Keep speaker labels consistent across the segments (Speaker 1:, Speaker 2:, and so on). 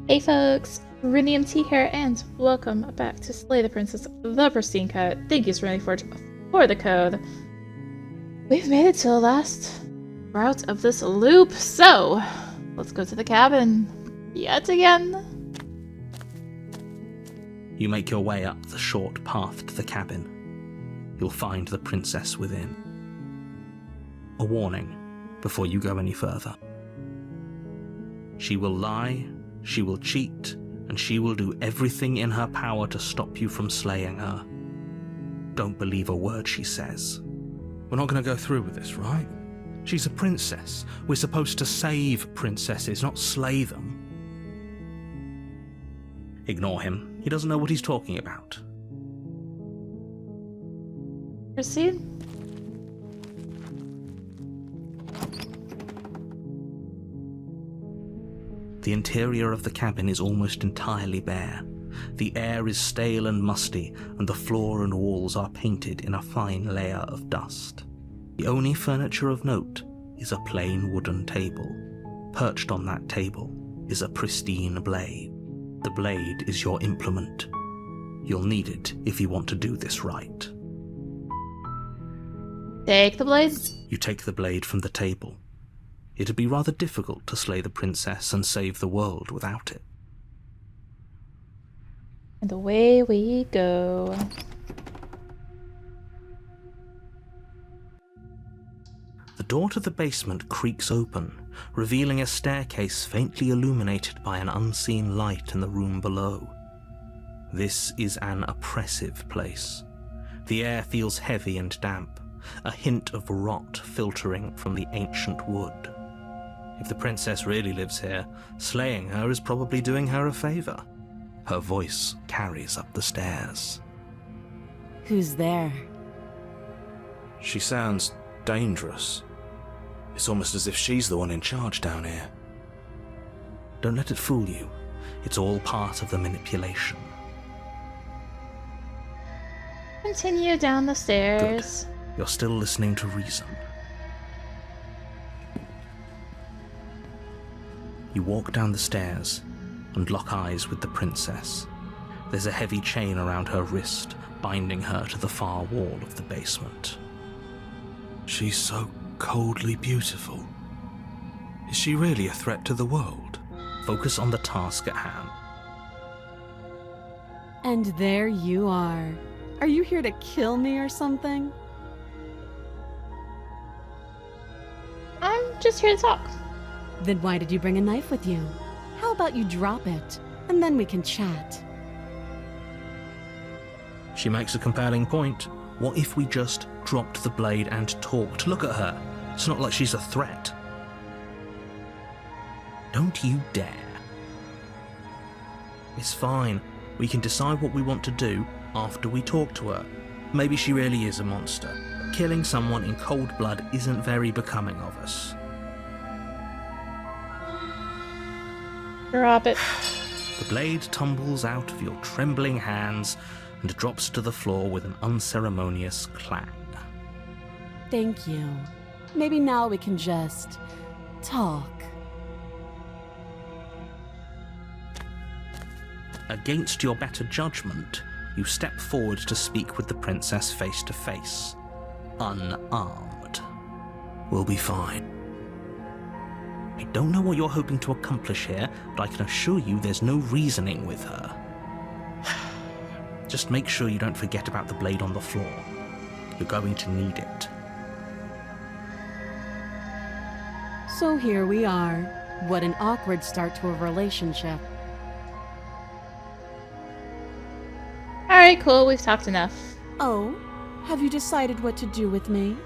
Speaker 1: Hey folks, rinimt here, and welcome back to Slay the Princess, the Pristine Cut. Thank you, Serenity Forge, for the code. We've made it to the last route of this loop, so let's go to the cabin yet again.
Speaker 2: You make your way up the short path to the cabin. You'll find the princess within. A warning before you go any further. She will lie, she will cheat, and she will do everything in her power to stop you from slaying her. Don't believe a word she says. We're not going to go through with this, right? She's a princess. We're supposed to save princesses, not slay them. Ignore him. He doesn't know what he's talking about.
Speaker 1: Proceed.
Speaker 2: The interior of the cabin is almost entirely bare. The air is stale and musty, and the floor and walls are painted in a fine layer of dust. The only furniture of note is a plain wooden table. Perched on that table is a pristine blade. The blade is your implement. You'll need it if you want to do this right.
Speaker 1: Take the blade.
Speaker 2: You take the blade from the table. It'd be rather difficult to slay the princess and save the world without it.
Speaker 1: And away we go.
Speaker 2: The door to the basement creaks open, revealing a staircase faintly illuminated by an unseen light in the room below. This is an oppressive place. The air feels heavy and damp, a hint of rot filtering from the ancient wood. If the princess really lives here, slaying her is probably doing her a favor. Her voice carries up the stairs.
Speaker 3: Who's there?
Speaker 2: She sounds dangerous. It's almost as if she's the one in charge down here. Don't let it fool you. It's all part of the manipulation.
Speaker 1: Continue down the stairs.
Speaker 2: Good. You're still listening to reason. You walk down the stairs and lock eyes with the princess. There's a heavy chain around her wrist, binding her to the far wall of the basement. She's so coldly beautiful. Is she really a threat to the world? Focus on the task at hand.
Speaker 3: And there you are. Are you here to kill me or something?
Speaker 1: I'm just here to talk.
Speaker 3: Then why did you bring a knife with you? How about you drop it, and then we can chat?
Speaker 2: She makes a compelling point. What if we just dropped the blade and talked? Look at her. It's not like she's a threat. Don't you dare. It's fine. We can decide what we want to do after we talk to her. Maybe she really is a monster. Killing someone in cold blood isn't very becoming of us.
Speaker 1: Drop it.
Speaker 2: The blade tumbles out of your trembling hands and drops to the floor with an unceremonious clang.
Speaker 3: Thank you. Maybe now we can just talk.
Speaker 2: Against your better judgment, you step forward to speak with the princess face to face. Unarmed. We'll be fine. I don't know what you're hoping to accomplish here, but I can assure you there's no reasoning with her. Just make sure you don't forget about the blade on the floor. You're going to need it.
Speaker 3: So here we are. What an awkward start to a relationship.
Speaker 1: Alright, cool, we've talked enough.
Speaker 3: Oh, have you decided what to do with me?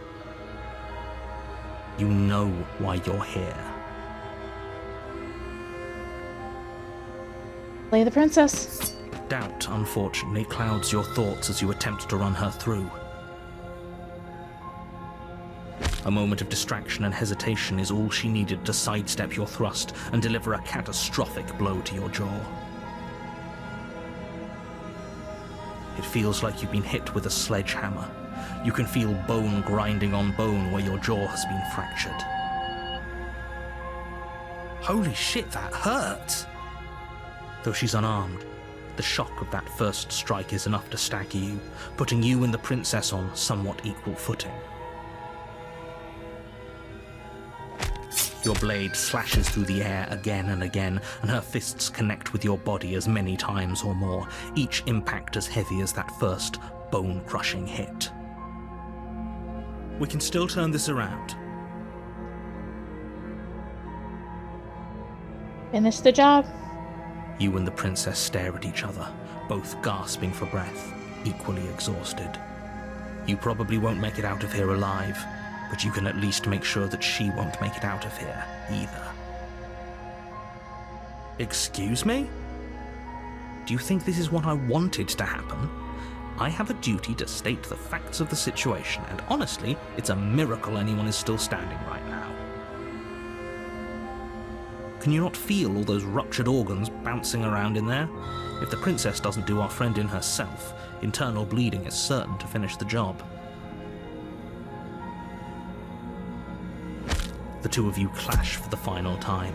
Speaker 2: You know why you're here.
Speaker 1: Slay the princess.
Speaker 2: Doubt, unfortunately, clouds your thoughts as you attempt to run her through. A moment of distraction and hesitation is all she needed to sidestep your thrust and deliver a catastrophic blow to your jaw. It feels like you've been hit with a sledgehammer. You can feel bone grinding on bone where your jaw has been fractured. Holy shit, that hurt! Though she's unarmed, the shock of that first strike is enough to stagger you, putting you and the princess on somewhat equal footing. Your blade slashes through the air again and again, and her fists connect with your body as many times or more, each impact as heavy as that first bone-crushing hit. We can still turn this around.
Speaker 1: Finish the job.
Speaker 2: You and the princess stare at each other, both gasping for breath, equally exhausted. You probably won't make it out of here alive, but you can at least make sure that she won't make it out of here either. Excuse me? Do you think this is what I wanted to happen? I have a duty to state the facts of the situation, and honestly, it's a miracle anyone is still standing right now. Can you not feel all those ruptured organs bouncing around in there? If the princess doesn't do our friend in herself, internal bleeding is certain to finish the job. The two of you clash for the final time.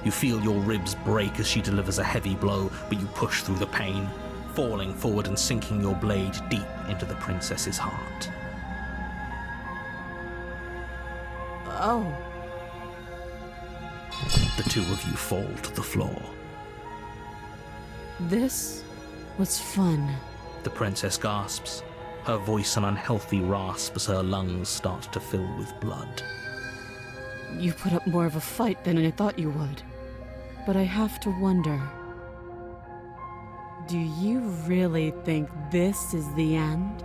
Speaker 2: You feel your ribs break as she delivers a heavy blow, but you push through the pain, falling forward and sinking your blade deep into the princess's heart.
Speaker 3: Oh.
Speaker 2: The two of you fall to the floor.
Speaker 3: This was fun.
Speaker 2: The princess gasps, her voice an unhealthy rasp as her lungs start to fill with blood.
Speaker 3: You put up more of a fight than I thought you would. But I have to wonder, do you really think this is the end?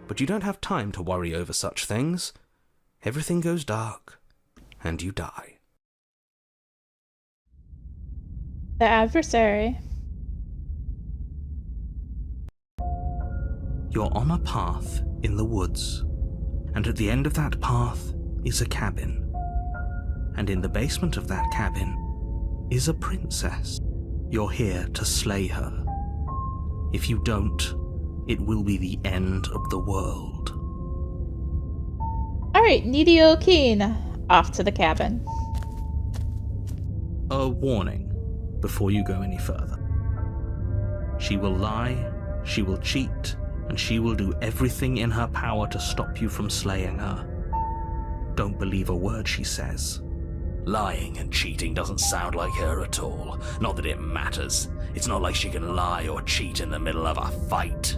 Speaker 2: But you don't have time to worry over such things. Everything goes dark, and you die.
Speaker 1: The adversary.
Speaker 2: You're on a path in the woods, and at the end of that path is a cabin. And in the basement of that cabin is a princess. You're here to slay her. If you don't, it will be the end of the world.
Speaker 1: Alright, Nidio Keen. Off to the cabin.
Speaker 2: A warning before you go any further. She will lie, she will cheat, and she will do everything in her power to stop you from slaying her. Don't believe a word she says.
Speaker 4: Lying and cheating doesn't sound like her at all. Not that it matters. It's not like she can lie or cheat in the middle of a fight.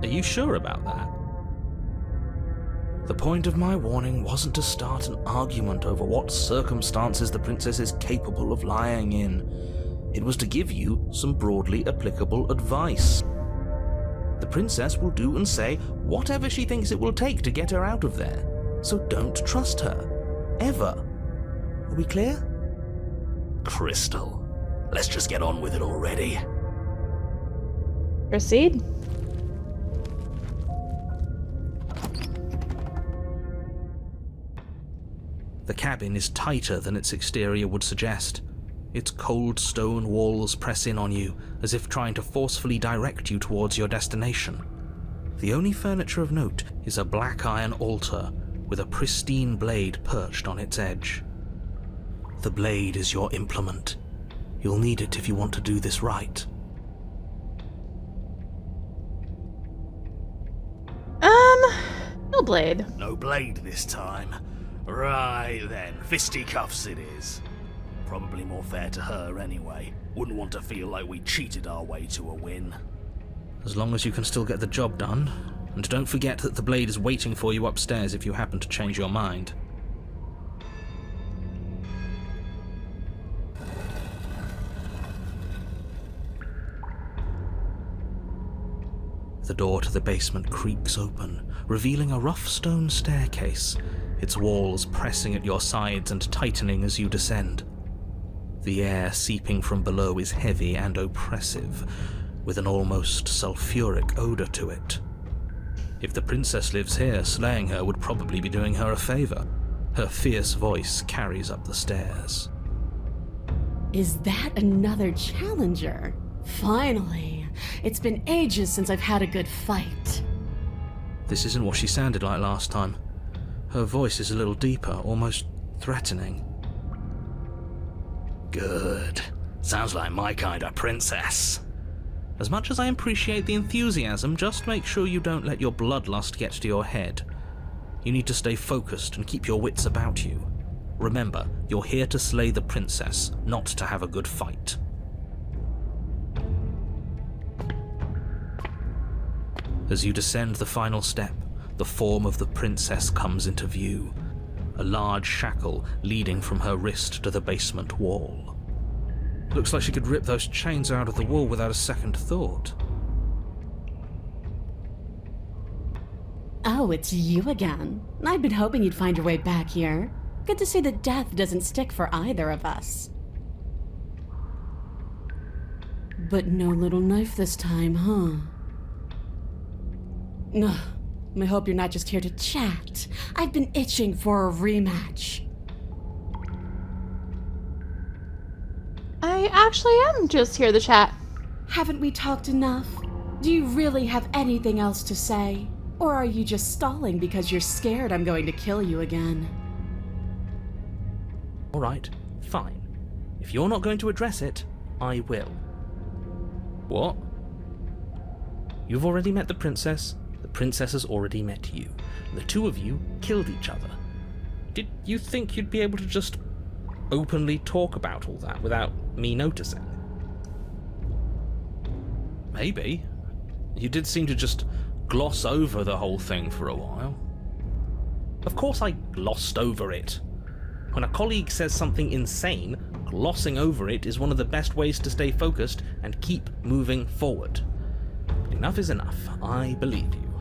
Speaker 2: Are you sure about that? The point of my warning wasn't to start an argument over what circumstances the princess is capable of lying in. It was to give you some broadly applicable advice. The princess will do and say whatever she thinks it will take to get her out of there. So don't trust her. Ever. Are we clear?
Speaker 4: Crystal, let's just get on with it already.
Speaker 1: Proceed.
Speaker 2: The cabin is tighter than its exterior would suggest. Its cold stone walls press in on you, as if trying to forcefully direct you towards your destination. The only furniture of note is a black iron altar with a pristine blade perched on its edge. The blade is your implement. You'll need it if you want to do this right.
Speaker 1: No blade.
Speaker 4: No blade this time. Right then, fisticuffs it is. Probably more fair to her anyway. Wouldn't want to feel like we cheated our way to a win.
Speaker 2: As long as you can still get the job done. And don't forget that the blade is waiting for you upstairs if you happen to change your mind. The door to the basement creaks open, revealing a rough stone staircase, its walls pressing at your sides and tightening as you descend. The air seeping from below is heavy and oppressive, with an almost sulfuric odor to it. If the princess lives here, slaying her would probably be doing her a favor. Her fierce voice carries up the stairs.
Speaker 3: Is that another challenger? Finally. It's been ages since I've had a good fight.
Speaker 2: This isn't what she sounded like last time. Her voice is a little deeper, almost threatening.
Speaker 4: Good. Sounds like my kind of princess.
Speaker 2: As much as I appreciate the enthusiasm, just make sure you don't let your bloodlust get to your head. You need to stay focused and keep your wits about you. Remember, you're here to slay the princess, not to have a good fight. As you descend the final step, the form of the princess comes into view, a large shackle leading from her wrist to the basement wall. Looks like she could rip those chains out of the wall without a second thought.
Speaker 3: Oh, it's you again. I'd been hoping you'd find your way back here. Good to see that death doesn't stick for either of us. But no little knife this time, huh? Ugh, I hope you're not just here to chat. I've been itching for a rematch.
Speaker 1: I actually am just here to chat.
Speaker 3: Haven't we talked enough? Do you really have anything else to say? Or are you just stalling because you're scared I'm going to kill you again?
Speaker 2: Alright, fine. If you're not going to address it, I will. What? You've already met the princess has already met you. The two of you killed each other. Did you think you'd be able to just openly talk about all that without me noticing? Maybe. You did seem to just gloss over the whole thing for a while. Of course I glossed over it. When a colleague says something insane, glossing over it is one of the best ways to stay focused and keep moving forward. But enough is enough, I believe you,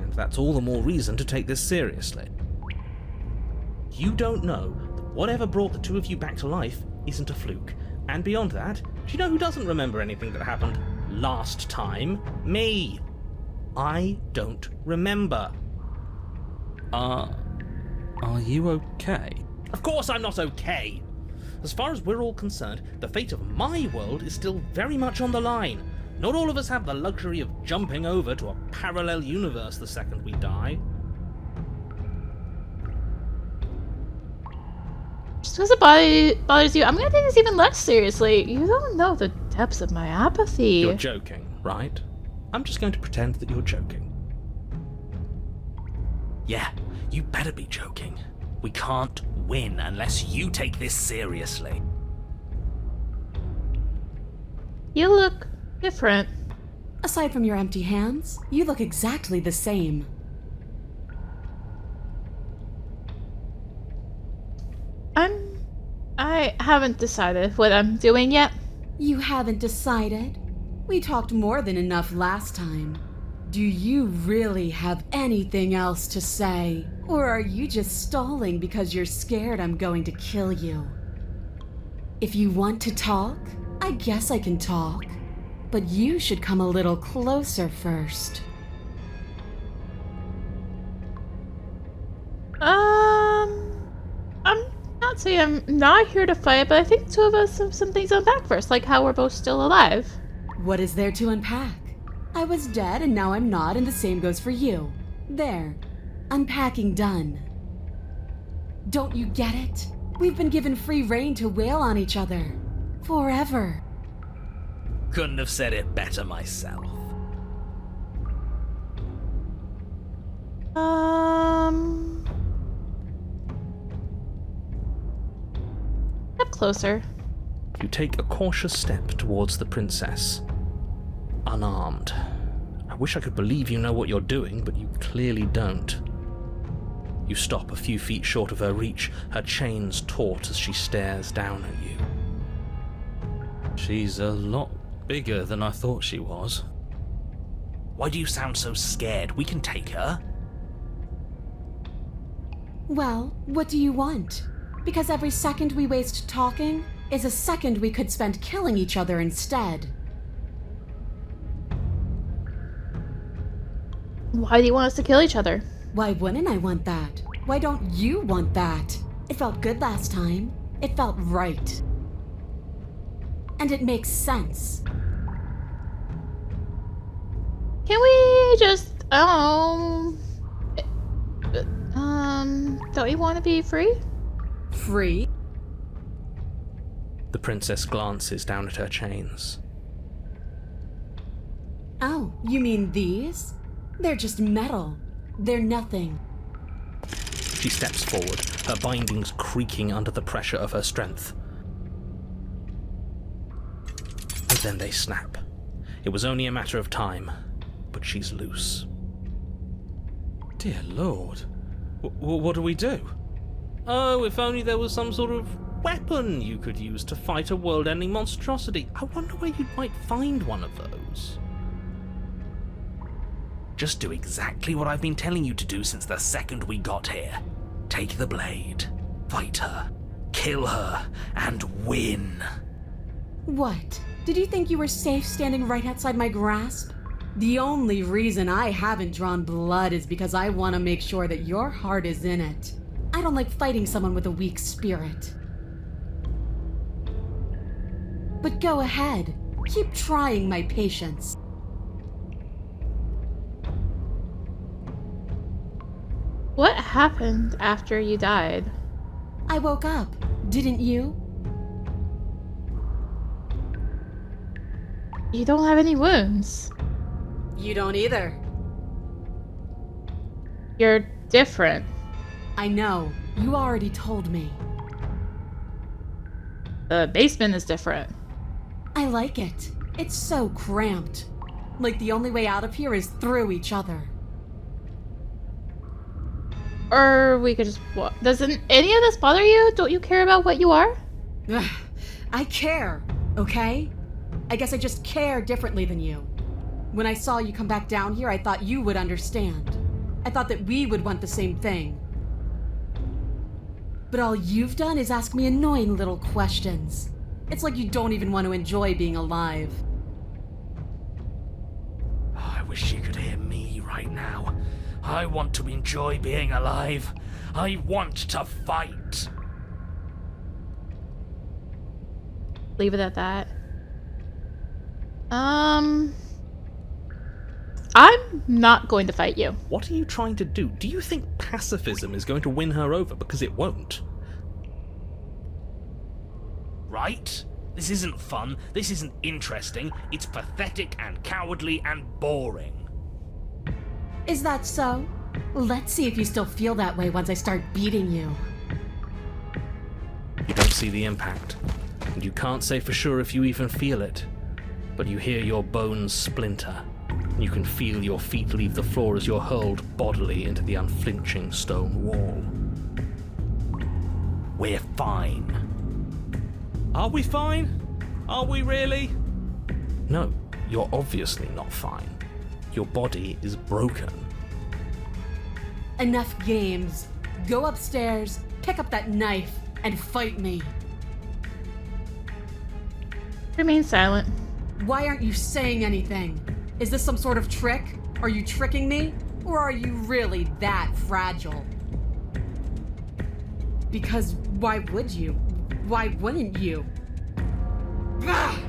Speaker 2: and that's all the more reason to take this seriously. You don't know that whatever brought the two of you back to life isn't a fluke, and beyond that, do you know who doesn't remember anything that happened last time? Me! I don't remember. Are you okay? Of course I'm not okay! As far as we're all concerned, the fate of my world is still very much on the line. Not all of us have the luxury of jumping over to a parallel universe the second we die.
Speaker 1: Just because it bothers you, I'm gonna take this even less seriously. You don't know the depths of my apathy.
Speaker 2: You're joking, right? I'm just going to pretend that you're joking.
Speaker 4: Yeah, you better be joking. We can't win unless you take this seriously.
Speaker 1: You look different.
Speaker 3: Aside from your empty hands, you look exactly the same.
Speaker 1: I haven't decided what I'm doing yet.
Speaker 3: You haven't decided? We talked more than enough last time. Do you really have anything else to say? Or are you just stalling because you're scared I'm going to kill you? If you want to talk, I guess I can talk. But you should come a little closer first.
Speaker 1: I'm not saying I'm not here to fight, but I think two of us have some things to unpack first, like how we're both still alive.
Speaker 3: What is there to unpack? I was dead and now I'm not, and the same goes for you. There. Unpacking done. Don't you get it? We've been given free rein to wail on each other. Forever.
Speaker 4: Couldn't have said it better myself.
Speaker 1: Step closer.
Speaker 2: You take a cautious step towards the princess, unarmed. I wish I could believe you know what you're doing, but you clearly don't. You stop a few feet short of her reach, her chains taut as she stares down at you. She's a lot bigger than I thought she was.
Speaker 4: Why do you sound so scared? We can take her.
Speaker 3: Well, what do you want? Because every second we waste talking is a second we could spend killing each other instead.
Speaker 1: Why do you want us to kill each other?
Speaker 3: Why wouldn't I want that? Why don't you want that? It felt good last time. It felt right. And it makes sense.
Speaker 1: Can we just, don't you want to be free?
Speaker 3: Free?
Speaker 2: The princess glances down at her chains.
Speaker 3: Oh, you mean these? They're just metal. They're nothing.
Speaker 2: She steps forward, her bindings creaking under the pressure of her strength. And then they snap. It was only a matter of time, but she's loose. Dear Lord, what do we do? Oh, if only there was some sort of weapon you could use to fight a world-ending monstrosity. I wonder where you might find one of those.
Speaker 4: Just do exactly what I've been telling you to do since the second we got here. Take the blade, fight her, kill her, and win.
Speaker 3: What? Did you think you were safe standing right outside my grasp? The only reason I haven't drawn blood is because I want to make sure that your heart is in it. I don't like fighting someone with a weak spirit. But go ahead. Keep trying my patience.
Speaker 1: What happened after you died?
Speaker 3: I woke up. Didn't you?
Speaker 1: You don't have any wounds.
Speaker 3: You don't either.
Speaker 1: You're different.
Speaker 3: I know. You already told me.
Speaker 1: The basement is different.
Speaker 3: I like it. It's so cramped. Like the only way out of here is through each other.
Speaker 1: Or we could just walk. Doesn't any of this bother you? Don't you care about what you are?
Speaker 3: Ugh, I care, okay? I guess I just care differently than you. When I saw you come back down here, I thought you would understand. I thought that we would want the same thing. But all you've done is ask me annoying little questions. It's like you don't even want to enjoy being alive.
Speaker 4: I wish you could hear me right now. I want to enjoy being alive. I want to fight.
Speaker 1: Leave it at that. I'm not going to fight you.
Speaker 2: What are you trying to do? Do you think pacifism is going to win her over? Because it won't.
Speaker 4: Right? This isn't fun. This isn't interesting. It's pathetic and cowardly and boring.
Speaker 3: Is that so? Let's see if you still feel that way once I start beating you.
Speaker 2: You don't see the impact, and you can't say for sure if you even feel it, but you hear your bones splinter. You can feel your feet leave the floor as you're hurled bodily into the unflinching stone wall.
Speaker 4: We're fine.
Speaker 2: Are we fine? Are we really? No, you're obviously not fine. Your body is broken.
Speaker 3: Enough games. Go upstairs, pick up that knife, and fight me.
Speaker 1: Remain silent.
Speaker 3: Why aren't you saying anything? Is this some sort of trick? Are you tricking me? Or are you really that fragile? Because why would you? Why wouldn't you? Ah!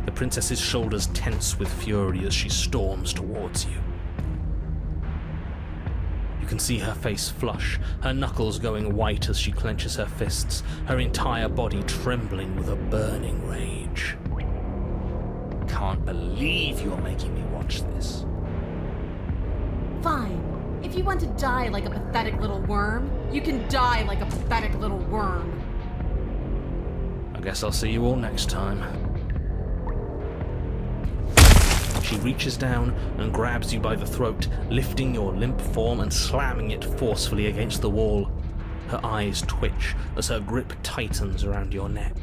Speaker 2: The princess's shoulders tense with fury as she storms towards you. You can see her face flush, her knuckles going white as she clenches her fists, her entire body trembling with a burning rage.
Speaker 4: Can't believe you're making me watch this.
Speaker 3: Fine. If you want to die like a pathetic little worm, you can die like a pathetic little worm.
Speaker 2: I guess I'll see you all next time. She reaches down and grabs you by the throat, lifting your limp form and slamming it forcefully against the wall. Her eyes twitch as her grip tightens around your neck.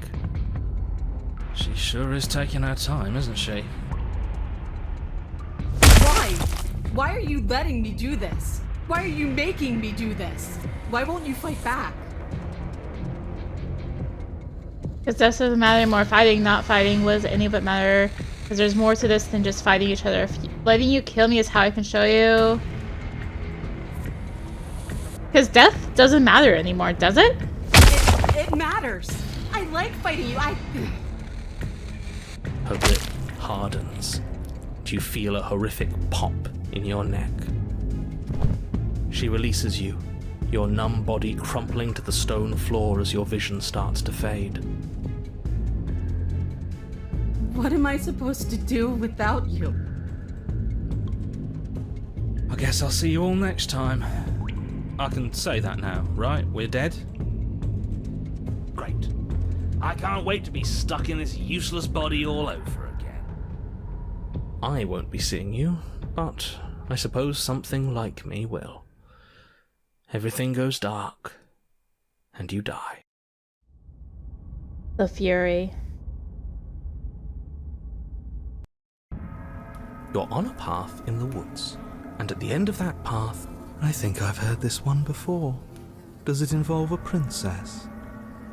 Speaker 2: She sure is taking her time, isn't she?
Speaker 3: Why? Why are you letting me do this? Why are you making me do this? Why won't you fight back?
Speaker 1: Because this doesn't matter anymore. Fighting, not fighting, what does any of it matter? Because there's more to this than just fighting each other. Letting you kill me is how I can show you. Because death doesn't matter anymore, does it?
Speaker 3: It matters. I like fighting you.
Speaker 2: Her grip hardens. You feel a horrific pop in your neck. She releases you. your numb body crumpling to the stone floor as your vision starts to fade.
Speaker 3: What am I supposed to do without you?
Speaker 2: I guess I'll see you all next time. I can say that now, right? We're dead?
Speaker 4: Great. I can't wait to be stuck in this useless body all over again.
Speaker 2: I won't be seeing you, but I suppose something like me will. Everything goes dark, and you die.
Speaker 1: The fury.
Speaker 2: You're on a path in the woods, and at the end of that path, I think I've heard this one before. Does it involve a princess?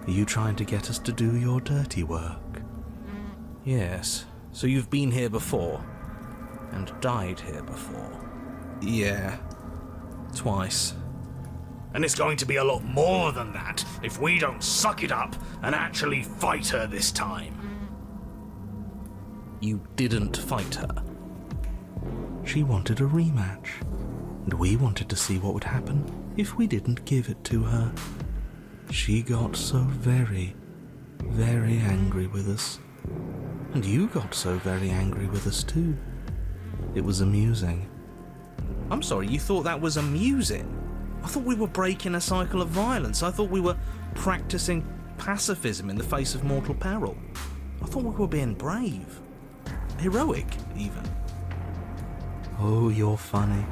Speaker 2: Are you trying to get us to do your dirty work? Yes, so you've been here before, and died here before. Yeah, twice.
Speaker 4: And it's going to be a lot more than that if we don't suck it up and actually fight her this time.
Speaker 2: You didn't fight her. She wanted a rematch, and we wanted to see what would happen if we didn't give it to her. She got so very, very angry with us. And you got so very angry with us too. It was amusing. I'm sorry, you thought that was amusing? I thought we were breaking a cycle of violence. I thought we were practicing pacifism in the face of mortal peril. I thought we were being brave. Heroic, even. Oh, you're funny.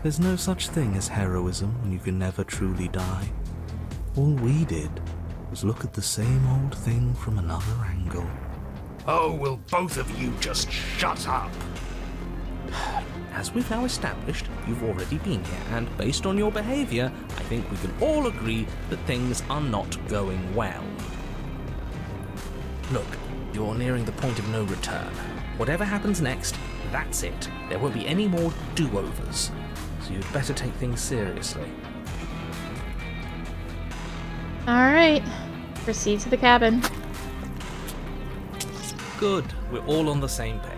Speaker 2: There's no such thing as heroism when you can never truly die. All we did was look at the same old thing from another angle.
Speaker 4: Oh, will both of you just shut up?
Speaker 2: As we've now established, you've already been here, and based on your behaviour, I think we can all agree that things are not going well. Look, you're nearing the point of no return. Whatever happens next, that's it. There won't be any more do-overs, so you'd better take things seriously.
Speaker 1: Alright, proceed to the cabin.
Speaker 2: Good, we're all on the same page.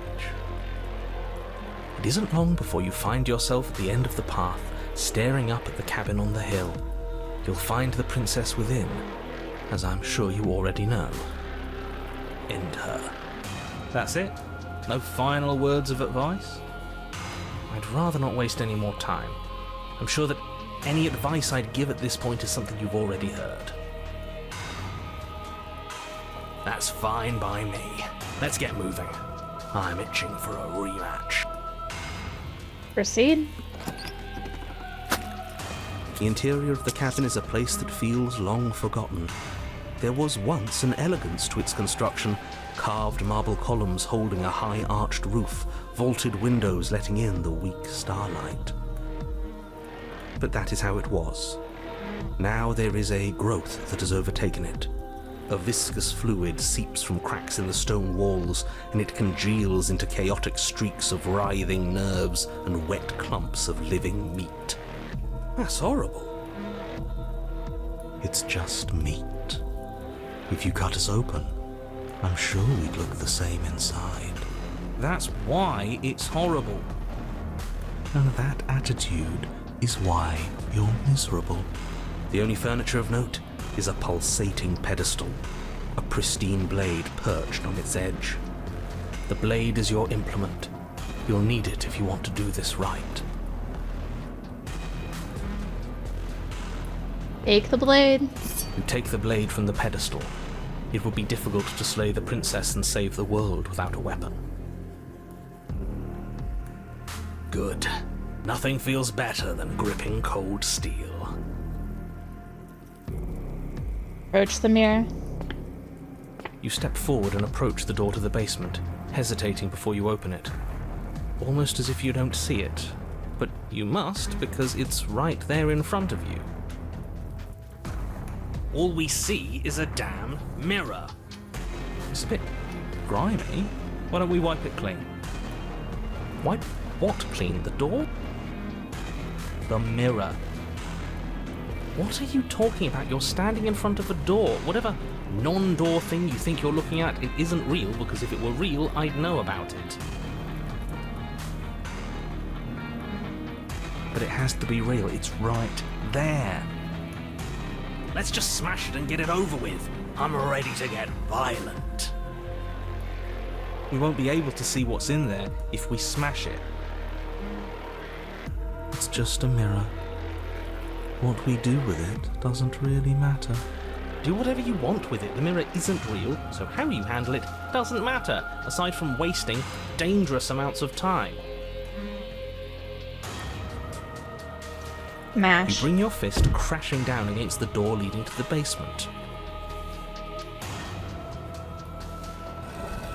Speaker 2: It isn't long before you find yourself at the end of the path, staring up at the cabin on the hill. You'll find the princess within, as I'm sure you already know. End her. That's it? No final words of advice? I'd rather not waste any more time. I'm sure that any advice I'd give at this point is something you've already heard.
Speaker 4: That's fine by me. Let's get moving. I'm itching for a rematch.
Speaker 1: Proceed.
Speaker 2: The interior of the cabin is a place that feels long forgotten. There was once an elegance to its construction, carved marble columns holding a high arched roof, vaulted windows letting in the weak starlight. But that is how it was. Now there is a growth that has overtaken it. A viscous fluid seeps from cracks in the stone walls, and it congeals into chaotic streaks of writhing nerves and wet clumps of living meat. That's horrible. It's just meat. If you cut us open, I'm sure we'd look the same inside. That's why it's horrible. And that attitude is why you're miserable. The only furniture of note is a pulsating pedestal, a pristine blade perched on its edge. The blade is your implement. You'll need it if you want to do this right.
Speaker 1: Take the blade.
Speaker 2: You take the blade from the pedestal. It would be difficult to slay the princess and save the world without a weapon.
Speaker 4: Good. Nothing feels better than gripping cold steel.
Speaker 1: Approach the mirror.
Speaker 2: You step forward and approach the door to the basement, hesitating before you open it. Almost as if you don't see it. But you must, because it's right there in front of you.
Speaker 4: All we see is a damn mirror.
Speaker 2: It's a bit grimy. Why don't we wipe it clean? Wipe what clean? The door? The mirror. What are you talking about? You're standing in front of a door. Whatever non-door thing you think you're looking at, it isn't real, because if it were real, I'd know about it. but it has to be real. It's right there.
Speaker 4: Let's just smash it and get it over with. I'm ready to get violent.
Speaker 2: We won't be able to see what's in there if we smash it. It's just a mirror. What we do with it doesn't really matter.
Speaker 5: Do whatever you want with it. The mirror isn't real, so how you handle it doesn't matter, aside from wasting dangerous amounts of time. You
Speaker 1: Mash.
Speaker 5: bring your fist crashing down against the door leading to the basement.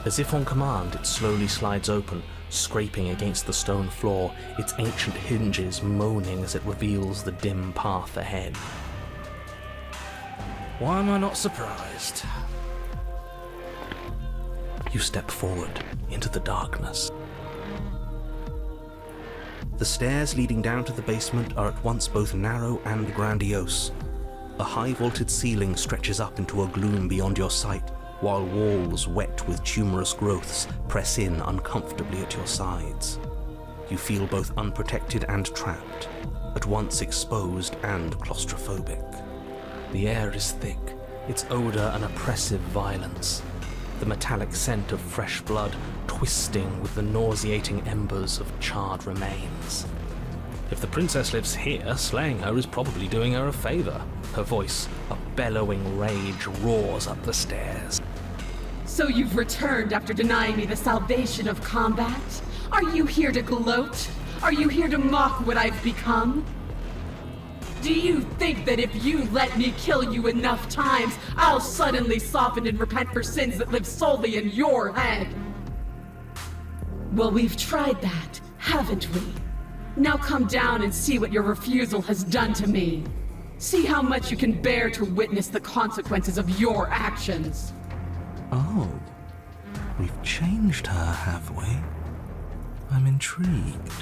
Speaker 5: As if on command, it slowly slides open, scraping against the stone floor, its ancient hinges moaning as it reveals the dim path ahead.
Speaker 2: Why am I not surprised?
Speaker 5: You step forward into the darkness.
Speaker 2: The stairs leading down to the basement are at once both narrow and grandiose. A high-vaulted ceiling stretches up into a gloom beyond your sight, while walls wet with tumorous growths press in uncomfortably at your sides. You feel both unprotected and trapped, at once exposed and claustrophobic. The air is thick, its odour an oppressive violence, the metallic scent of fresh blood twisting with the nauseating embers of charred remains.
Speaker 5: If the princess lives here, slaying her is probably doing her a favour. Her voice, a bellowing rage, roars up the stairs.
Speaker 3: So you've returned after denying me the salvation of combat? Are you here to gloat? Are you here to mock what I've become? Do you think that if you let me kill you enough times, I'll suddenly soften and repent for sins that live solely in your head? Well, we've tried that, haven't we? Now come down and see what your refusal has done to me. See how much you can bear to witness the consequences of your actions.
Speaker 2: Oh, we've changed her, have we? I'm intrigued.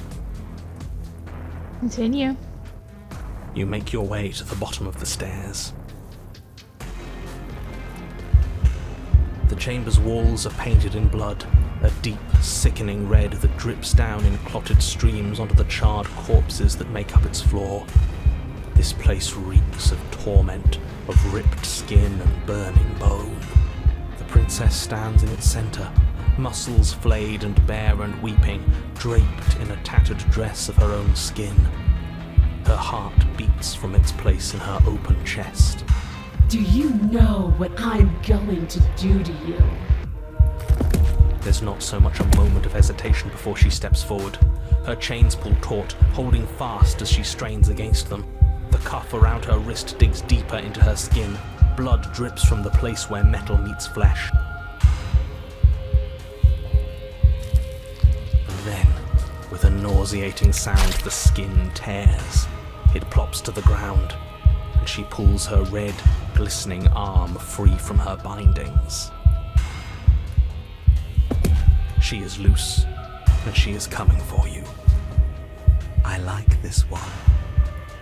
Speaker 1: Continue.
Speaker 5: You make your way to the bottom of the stairs. The chamber's walls are painted in blood, a deep, sickening red that drips down in clotted streams onto the charred corpses that make up its floor. This place reeks of torment, of ripped skin and burning bone. The princess stands in its centre, muscles flayed and bare and weeping, draped in a tattered dress of her own skin. Her heart beats from its place in her open chest.
Speaker 3: Do you know what I'm going to do to you?
Speaker 5: There's not so much a moment of hesitation before she steps forward. Her chains pull taut, holding fast as she strains against them. The cuff around her wrist digs deeper into her skin. Blood drips from the place where metal meets flesh. And then, with a nauseating sound, the skin tears. It plops to the ground, and she pulls her red, glistening arm free from her bindings. She is loose, and she is coming for you.
Speaker 2: I like this one.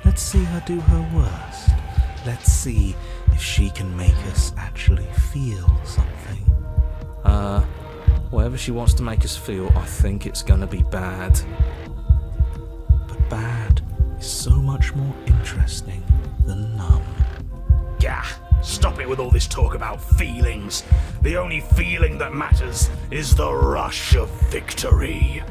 Speaker 2: Let's see her do her worst. Let's see if she can make us actually feel something.
Speaker 5: Whatever she wants to make us feel, I think it's gonna be bad.
Speaker 2: But bad is so much more interesting than numb.
Speaker 4: Gah! Stop it with all this talk about feelings. The only feeling that matters is the rush of victory.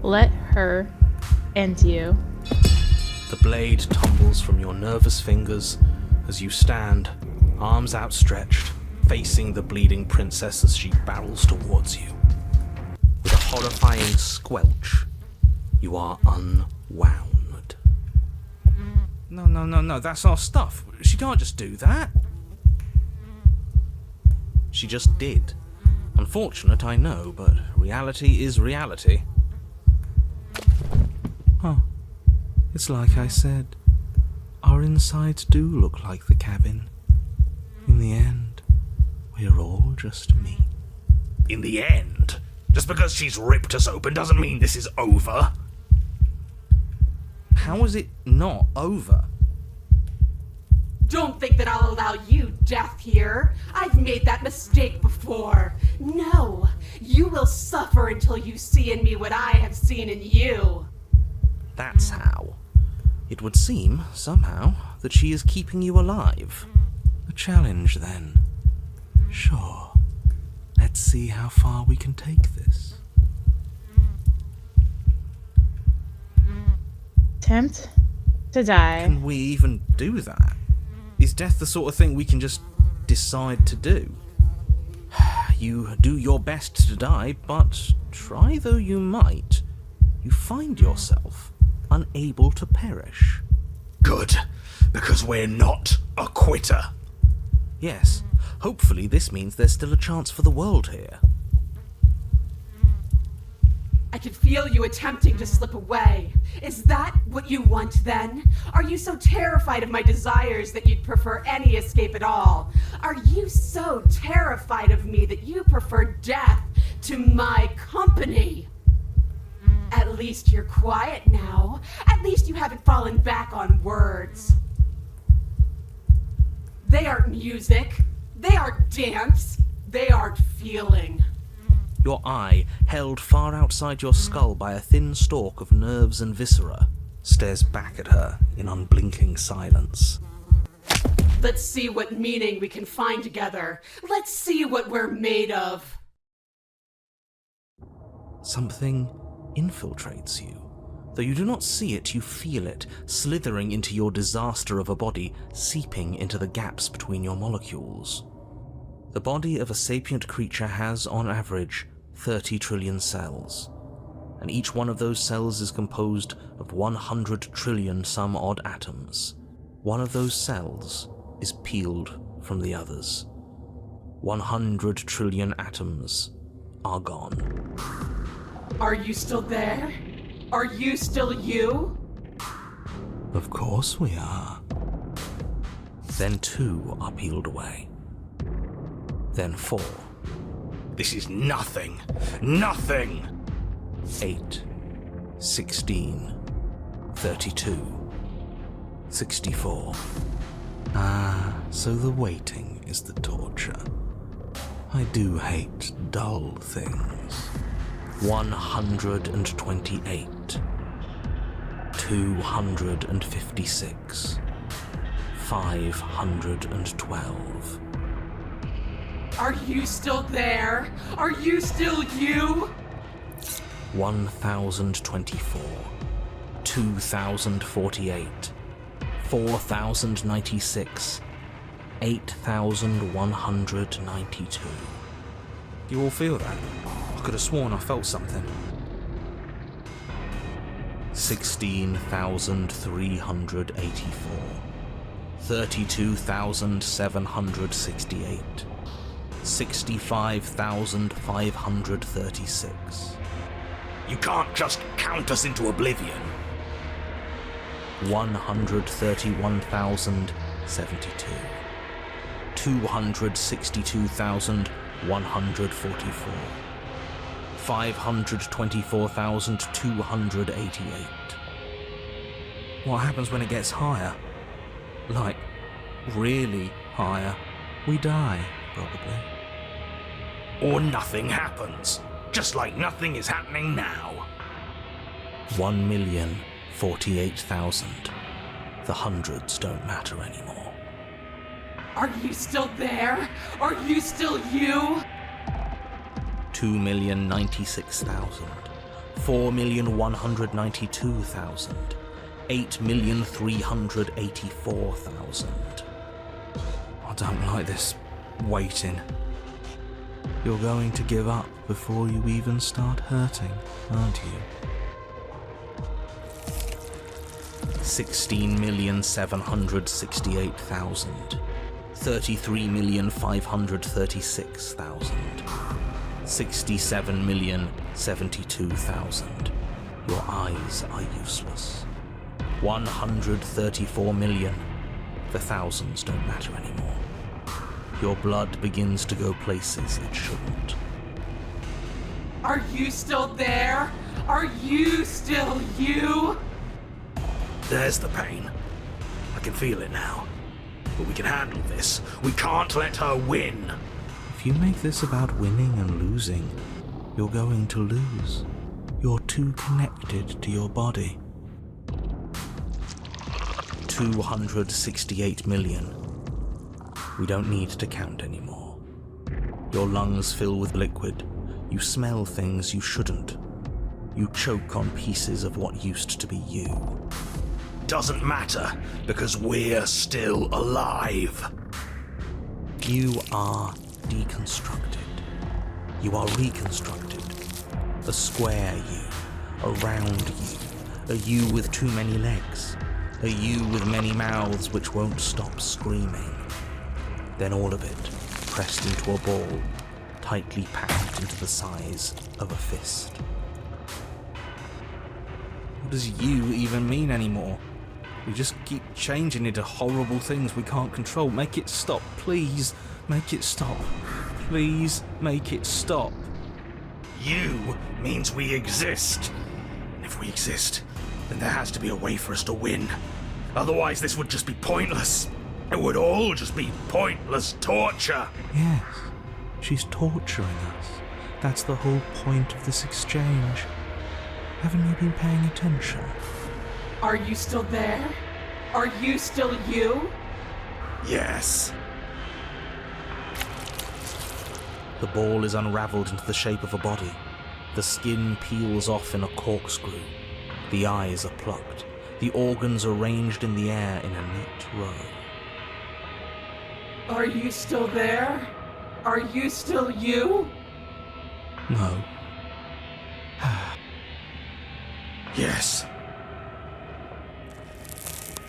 Speaker 1: Let her end you.
Speaker 5: The blade tumbles from your nervous fingers as you stand, arms outstretched, facing the bleeding princess as she barrels towards you. With a horrifying squelch, you are unwound.
Speaker 2: No, that's our stuff. She can't just do that.
Speaker 5: She just did. Unfortunate, I know, but reality is reality.
Speaker 2: Huh. It's like I said. Our insides do look like the cabin. In the end, we're all just meat.
Speaker 4: In the end? Just because she's ripped us open doesn't mean this is over.
Speaker 5: How is it not over?
Speaker 3: Don't think that I'll allow you death here. I've made that mistake before. No, you will suffer until you see in me what I have seen in you.
Speaker 2: That's how. It would seem, somehow, that she is keeping you alive. A challenge, then. Sure. Let's see how far we can take this.
Speaker 1: Attempt to die.
Speaker 2: Can we even do that? Is death the sort of thing we can just decide to do? You do your best to die, but try though you might, you find yourself unable to perish.
Speaker 4: Good, because we're not a quitter.
Speaker 2: Yes, hopefully this means there's still a chance for the world here.
Speaker 3: I can feel you attempting to slip away. Is that what you want then? Are you so terrified of my desires that you'd prefer any escape at all? Are you so terrified of me that you prefer death to my company? At least you're quiet now. At least you haven't fallen back on words. They aren't music. They aren't dance. They aren't feeling.
Speaker 2: Your eye, held far outside your skull by a thin stalk of nerves and viscera, stares back at her in unblinking silence.
Speaker 3: Let's see what meaning we can find together. Let's see what we're made of.
Speaker 2: Something infiltrates you. Though you do not see it, you feel it, slithering into your disaster of a body, seeping into the gaps between your molecules. The body of a sapient creature has, on average, 30 trillion cells, and each one of those cells is composed of 100 trillion some odd atoms. One of those cells is peeled from the others. 100 trillion atoms are gone.
Speaker 3: Are you still there? Are you still you?
Speaker 2: Of course we are. Then 2 are peeled away. Then 4.
Speaker 4: This is nothing. Nothing!
Speaker 2: 8. 16. 32. 64. Ah, so the waiting is the torture. I do hate dull things. 128. 256. 512.
Speaker 3: Are you still there? Are you still you?
Speaker 2: 1024. 2048. 4096. 8192. You all feel that? I could have sworn I felt something. 16,384. 32,768. 65,536.
Speaker 4: You can't just count us into oblivion.
Speaker 2: 131,072. 262,144. 524,288. What happens when it gets higher? Like, really higher? We die, probably.
Speaker 4: Or nothing happens. Just like nothing is happening now.
Speaker 2: 1,048,000. The hundreds don't matter anymore.
Speaker 3: Are you still there? Are you still you?
Speaker 2: 2,096,000. 4,192,000. 8,384,000. I don't like this waiting. You're going to give up before you even start hurting, aren't you? 16,768,000. 33,536,000. 67,072,000. Your eyes are useless. 134 million. The thousands don't matter anymore. Your blood begins to go places it shouldn't.
Speaker 3: Are you still there? Are you still you?
Speaker 4: There's the pain. I can feel it now. but we can handle this. We can't let her win.
Speaker 2: If you make this about winning and losing, you're going to lose. You're too connected to your body. 268 million. We don't need to count anymore. Your lungs fill with liquid. You smell things you shouldn't. You choke on pieces of what used to be you.
Speaker 4: Doesn't matter, because we're still alive.
Speaker 2: You are deconstructed. You are reconstructed. A square you, a round you, a you with too many legs, a you with many mouths which won't stop screaming. Then all of it pressed into a ball, tightly packed into the size of a fist. What does you even mean anymore? We just keep changing into horrible things we can't control. Make it stop, please. Make it stop. Please make it stop.
Speaker 4: You means we exist. And if we exist, then there has to be a way for us to win. Otherwise, this would just be pointless. It would all just be pointless torture.
Speaker 2: Yes, she's torturing us. That's the whole point of this exchange. Haven't you been paying attention?
Speaker 3: Are you still there? Are you still you?
Speaker 4: Yes.
Speaker 2: The ball is unraveled into the shape of a body. The skin peels off in a corkscrew. The eyes are plucked. The organs arranged in the air in a neat row.
Speaker 3: Are you still there? Are you still you?
Speaker 2: No.
Speaker 4: Yes.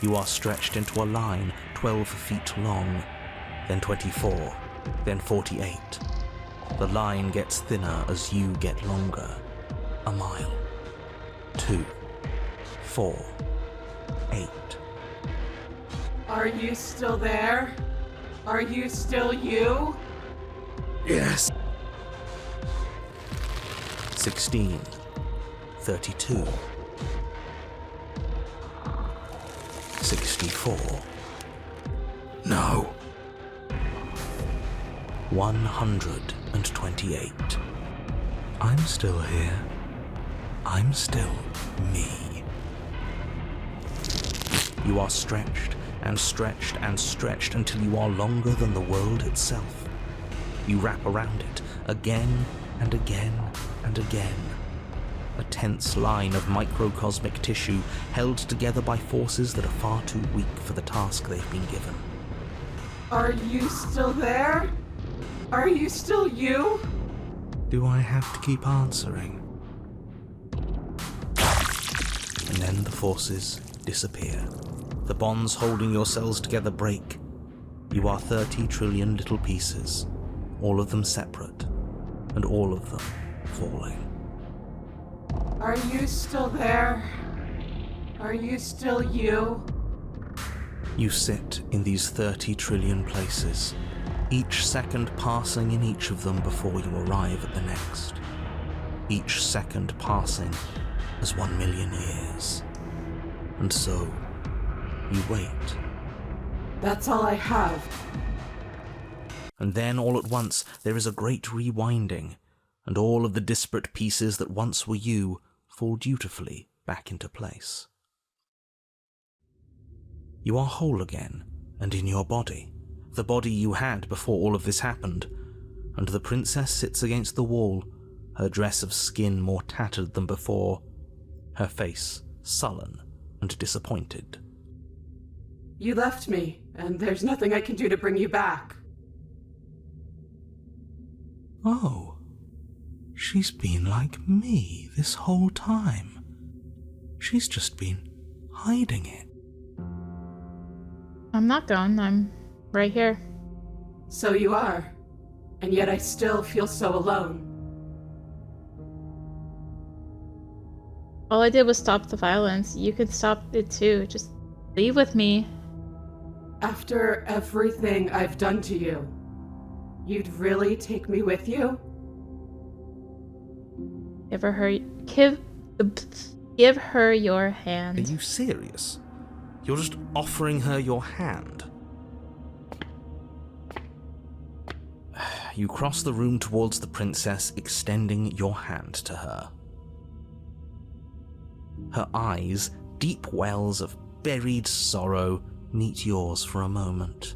Speaker 2: You are stretched into a line 12 feet long, then 24, then 48. The line gets thinner as you get longer. A mile. 2, 4, 8.
Speaker 3: Are you still there? Are you still you?
Speaker 4: Yes.
Speaker 2: 16, 32, 64.
Speaker 4: No.
Speaker 2: 128. I'm still here. I'm still me. You are stretched and stretched and stretched until you are longer than the world itself. You wrap around it again and again and again. A tense line of microcosmic tissue held together by forces that are far too weak for the task they've been given.
Speaker 3: Are you still there? Are you still you?
Speaker 2: Do I have to keep answering? And then the forces disappear. The bonds holding your cells together break. You are 30 trillion little pieces, all of them separate, and all of them falling.
Speaker 3: Are you still there? Are you still you?
Speaker 2: You sit in these 30 trillion places, each second passing in each of them before you arrive at the next. Each second passing as 1 million years. And so, you wait.
Speaker 3: That's all I have.
Speaker 2: And then all at once there is a great rewinding, and all of the disparate pieces that once were you fall dutifully back into place. You are whole again, and in your body, the body you had before all of this happened, and the princess sits against the wall, her dress of skin more tattered than before, her face sullen and disappointed.
Speaker 3: You left me, and there's nothing I can do to bring you back.
Speaker 2: Oh, she's been like me this whole time. She's just been hiding it.
Speaker 1: I'm not gone. I'm right here.
Speaker 3: So you are. And yet I still feel so alone.
Speaker 1: All I did was stop the violence. You can stop it too. Just leave with me.
Speaker 3: After everything I've done to you, you'd really take me with you?
Speaker 1: Give her your hand.
Speaker 2: Are you serious? You're just offering her your hand? you cross the room towards the princess, extending your hand to her. Her eyes, deep wells of buried sorrow, meet yours for a moment.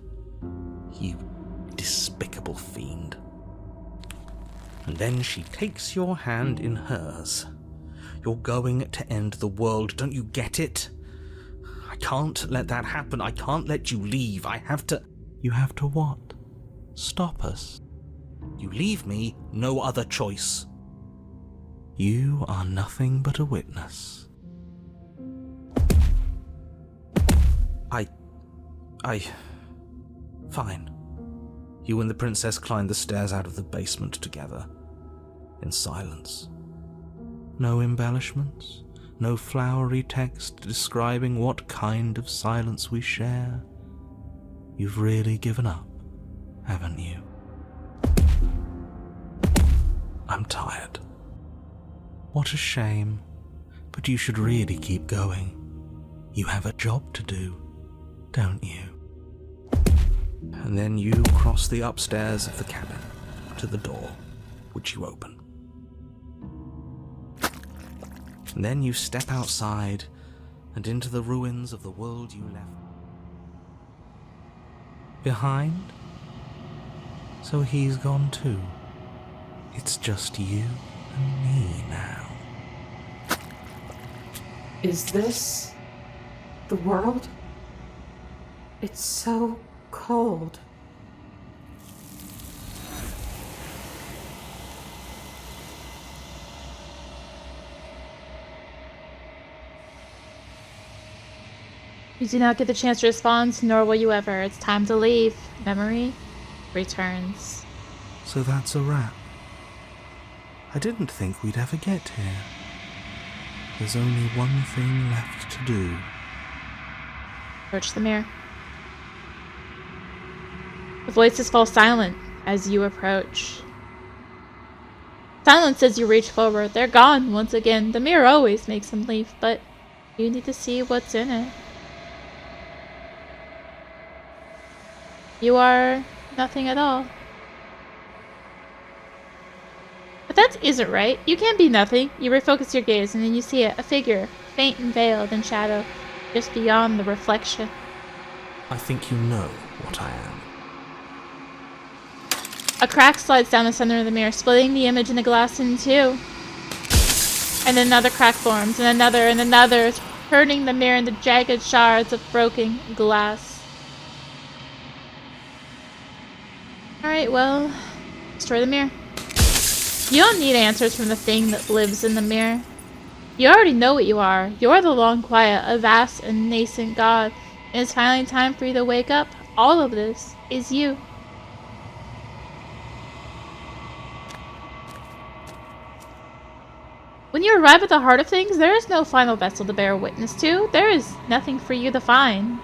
Speaker 2: You despicable fiend. And then she takes your hand in hers. You're going to end the world, don't you get it? I can't let that happen. I can't let you leave. I have to... You have to what? Stop us. You leave me no other choice. You are nothing but a witness. Fine. You and the princess climbed the stairs out of the basement together, in silence. No embellishments, no flowery text describing what kind of silence we share. You've really given up, haven't you? I'm tired. What a shame, but you should really keep going. You have a job to do, don't you? And then you cross the upstairs of the cabin to the door, which you open. And then you step outside and into the ruins of the world you left behind. So he's gone too. It's just you and me now.
Speaker 3: Is this the world? It's so cold.
Speaker 1: You do not get the chance to respond, nor will you ever. It's time to leave. Memory returns.
Speaker 2: So that's a wrap. I didn't think we'd ever get here. There's only one thing left to do.
Speaker 1: Approach the mirror. The voices fall silent as you approach. Silence as you reach forward. They're gone once again. The mirror always makes them leave, but you need to see what's in it. You are nothing at all. But that isn't right. You can't be nothing. You refocus your gaze and then you see it, a figure, faint and veiled in shadow, just beyond the reflection.
Speaker 5: I think you know what I am.
Speaker 1: A crack slides down the center of the mirror, splitting the image in the glass in two. And then another crack forms, and another, turning the mirror into jagged shards of broken glass. Alright, well, destroy the mirror. You don't need answers from the thing that lives in the mirror. You already know what you are. You're the long quiet, a vast and nascent god. And it's finally time for you to wake up. All of this is you. When you arrive at the heart of things, there is no final vessel to bear witness to. There is nothing for you to find.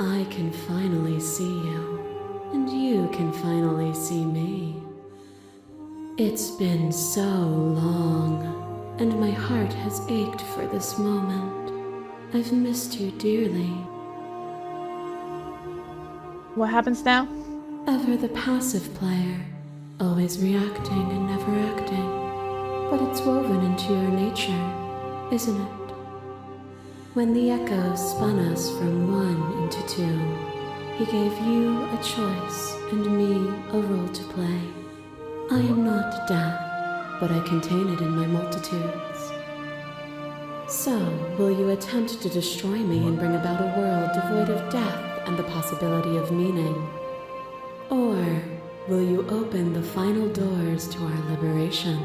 Speaker 3: I can finally see you, and you can finally see me. It's been so long, and my heart has ached for this moment. I've missed you dearly.
Speaker 1: What happens now?
Speaker 3: Ever the passive player, always reacting and never acting. But it's woven into your nature, isn't it? When the echoes spun us from one into two, he gave you a choice and me a role to play. I am not death, but I contain it in my multitudes. So, will you attempt to destroy me and bring about a world devoid of death and the possibility of meaning? Or will you open the final doors to our liberation?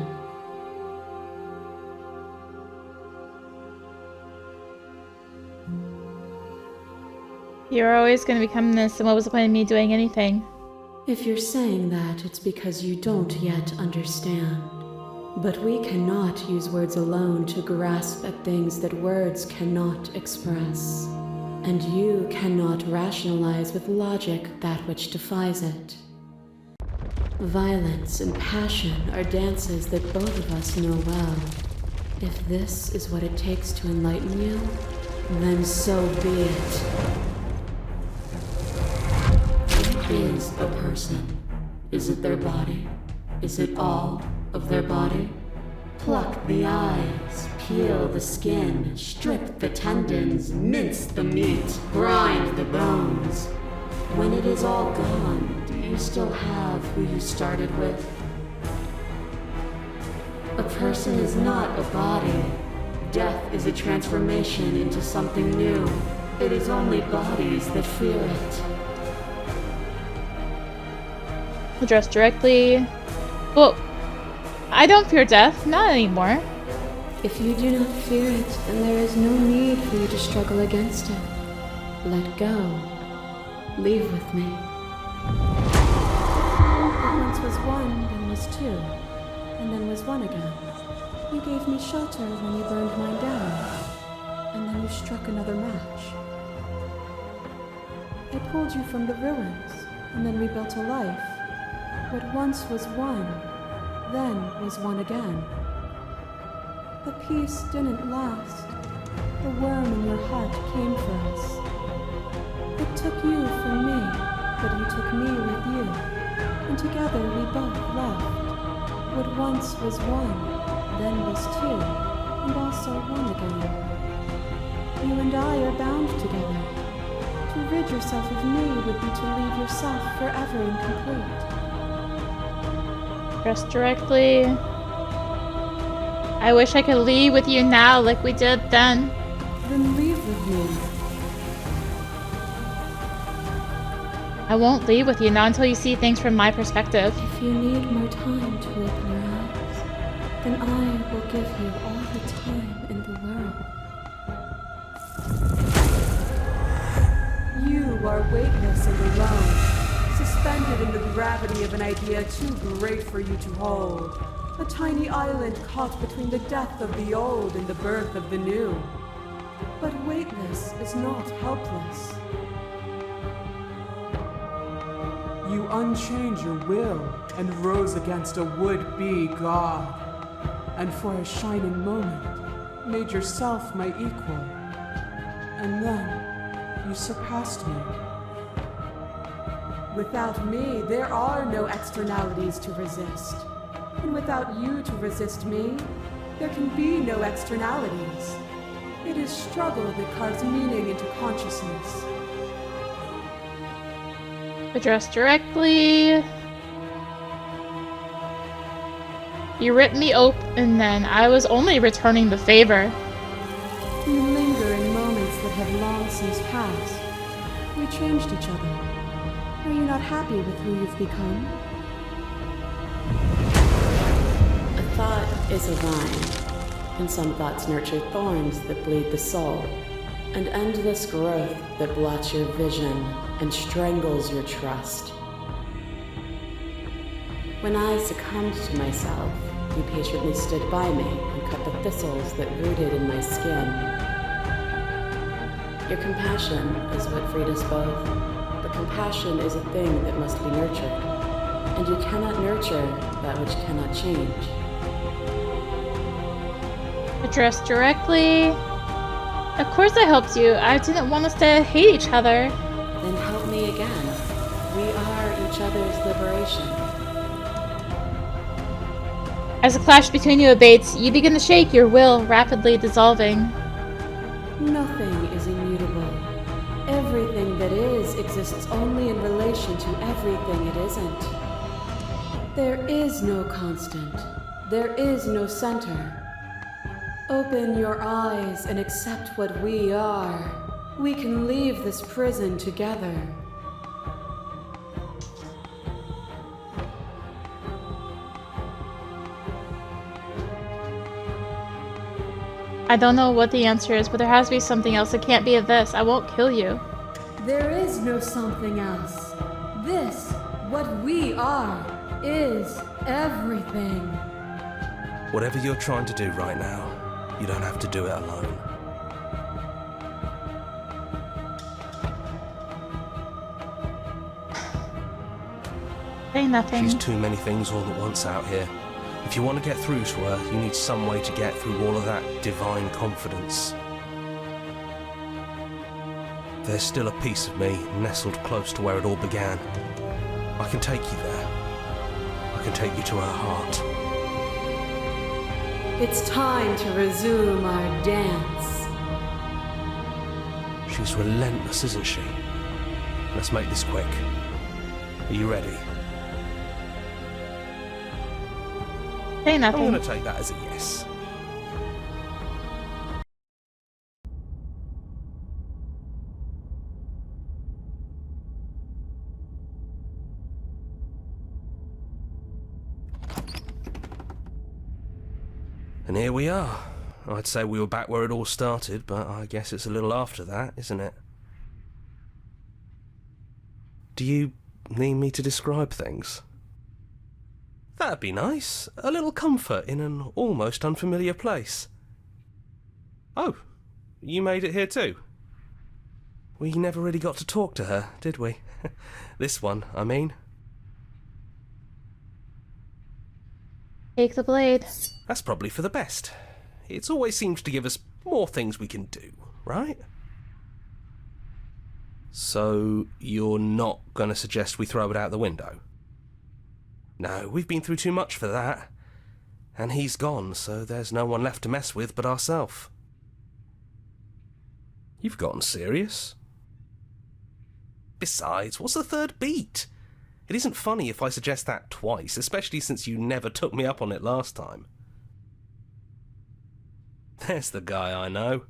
Speaker 1: You're always going to become this, and what was the point of me doing anything?
Speaker 3: If you're saying that, it's because you don't yet understand. But we cannot use words alone to grasp at things that words cannot express. and you cannot rationalize with logic that which defies it. Violence and passion are dances that both of us know well. If this is what it takes to enlighten you, then so be it. What is a person? Is it their body? Is it all of their body? Pluck the eyes, peel the skin, strip the tendons, mince the meat, grind the bones. When it is all gone, do you still have who you started with? A person is not a body. Death is a transformation into something new. It is only bodies that fear it.
Speaker 1: Address directly. Well, I don't fear death, not anymore.
Speaker 3: If you do not fear it, then there is no need for you to struggle against it. Let go. Leave with me. What once was one, then was two, and then was one again. You gave me shelter when you burned mine down, and then you struck another match. I pulled you from the ruins, and then we built a life. What once was one, then was one again. The peace didn't last. The worm in your heart came for us. It took you from me, but you took me with you, and together we both left. What once was one, then was two, and also one again. You and I are bound together. To rid yourself of me would be to leave yourself forever incomplete.
Speaker 1: Press directly. I wish I could leave with you now like we did then.
Speaker 3: Then leave with me.
Speaker 1: I won't leave with you not until you see things from my perspective.
Speaker 3: If you need more time to open your eyes, then I will give you all the time in the world. You are weightless and alone, suspended in the gravity of an idea too great for you to hold. A tiny island caught between the death of the old and the birth of the new. But weightless is not helpless.
Speaker 6: You unchained your will and rose against a would-be god, and for a shining moment made yourself my equal. And then you surpassed me.
Speaker 3: Without me, there are no externalities to resist. And without you to resist me, there can be no externalities. It is struggle that carves meaning into consciousness.
Speaker 1: Address directly. You ripped me open then. I was only returning the favor.
Speaker 3: You linger in moments that have long since passed. We changed each other. Are you not happy with who you've become? A thought is a vine, and some thoughts nurture thorns that bleed the soul, and endless growth that blots your vision and strangles your trust. When I succumbed to myself, you patiently stood by me and cut the thistles that rooted in my skin. Your compassion is what freed us both, but compassion is a thing that must be nurtured, and you cannot nurture that which cannot change.
Speaker 1: Address directly. Of course I helped you. I didn't want us to hate each other.
Speaker 3: Then help me again. We are each other's liberation.
Speaker 1: As the clash between you abates, you begin to shake, your will rapidly dissolving.
Speaker 3: Nothing is immutable. Everything that is exists only in relation to everything it isn't. There is no constant. There is no center. Open your eyes and accept what we are. We can leave this prison together.
Speaker 1: I don't know what the answer is, but there has to be something else. It can't be this. I won't kill you.
Speaker 3: There is no something else. This, what we are, is everything.
Speaker 5: Whatever you're trying to do right now, you don't have to do it alone.
Speaker 1: Say nothing.
Speaker 5: She's too many things all at once out here. If you want to get through to her, you need some way to get through all of that divine confidence. There's still a piece of me nestled close to where it all began. I can take you there. I can take you to her heart.
Speaker 3: It's time to resume our dance.
Speaker 5: She's relentless, isn't she? Let's make this quick. Are you ready?
Speaker 1: Say
Speaker 5: I'm
Speaker 1: nothing.
Speaker 5: going to take that as a yes. And here we are. I'd say we were back where it all started, but I guess it's a little after that, isn't it? Do you need me to describe things? That'd be nice. A little comfort in an almost unfamiliar place. Oh, you made it here too? We never really got to talk to her, did we? This one, I mean.
Speaker 1: Take the blade.
Speaker 5: That's probably for the best. It's always seems to give us more things we can do, right? So, you're not going to suggest we throw it out the window? No, we've been through too much for that. And he's gone, so there's no one left to mess with but ourselves. You've gotten serious. Besides, what's the third beat? It isn't funny if I suggest that twice, especially since you never took me up on it last time. There's the guy I know.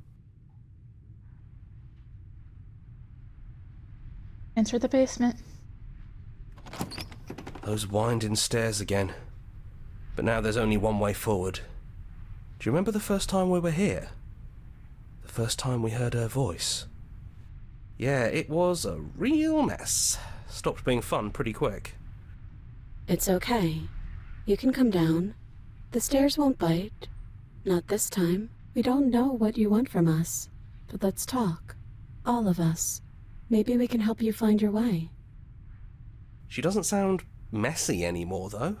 Speaker 1: Enter the basement.
Speaker 5: Those winding stairs again. But now there's only one way forward. Do you remember the first time we were here? The first time we heard her voice? Yeah, it was a real mess. Stopped being fun pretty quick.
Speaker 3: It's okay. You can come down. The stairs won't bite. Not this time. We don't know what you want from us. But let's talk. All of us. Maybe we can help you find your way.
Speaker 5: She doesn't sound messy anymore, though.